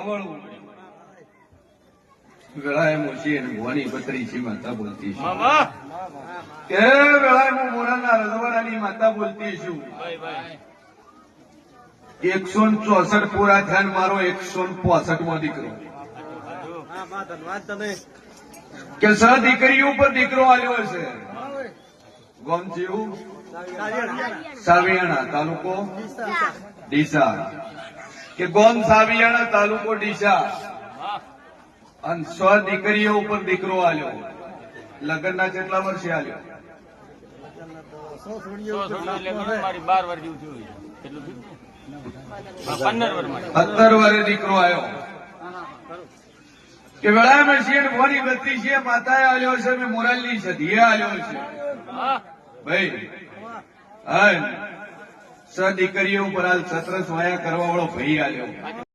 ગવળવું વેળાએ મોશી અને ભવાની પતરી છે માતા બોલતી છું કે વેળાએ હું મોરાના રજવાડાની માતા બોલતી છું 164 પૂરા થયા મારો 165મો દીકરો કે સ દીકરીઓ પર દીકરો આલ્યો છે ગોમ જેવું સાવિયાણા તાલુકો ડીસા કે ગોમ સાવિયાણા તાલુકો ડીસા અને 100 દીકરીઓ ઉપર દીકરો આલ્યો લગ્નના કેટલા વર્ષે આલ્યો 17 વર્ષે દીકરો આવ્યો કે વેળામાં શેર ભવાની બત્રી છે માતાએ આલ્યો છે મેં મોરાલની સધીએ આલ્યો છે ભાઈ હા 100 દીકરીઓ ઉપર હાલ 17 વાયા કરવા વાળો ભાઈ આલ્યો